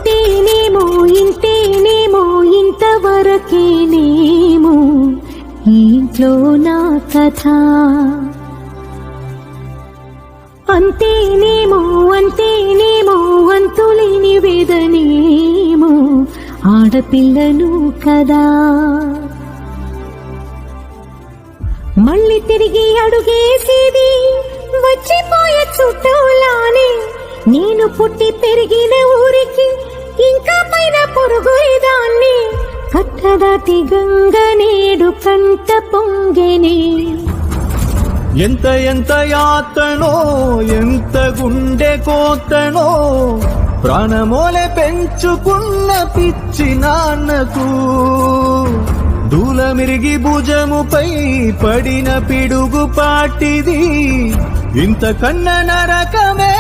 అంతేనేమో ఇంతేనేమో ఇంతవరకేనేమో ఈ ఇంట్లో నా కథ. అంతేనేమో అంతేనేమో అంతులేని వేదనేమో ఆడపిల్లను కదా. మళ్ళీ తిరిగి అడుగేసేది వచ్చిపోయే చుట్టూలానే. నేను పుట్టి పెరిగిన ఊరికి ఇంకా పైన పొరుగుదాన్ని. కట్టదాటి గంగ నేడు కంట పొంగెనే. ఎంత ఎంత యాతనో ఎంత గుండె కోతనో ప్రాణమోలే పెంచుకున్న పిచ్చి నాన్నకు. దూలమిరిగి భుజముపై పడిన పిడుగు పాటిది ఇంతకన్నా నరకమే.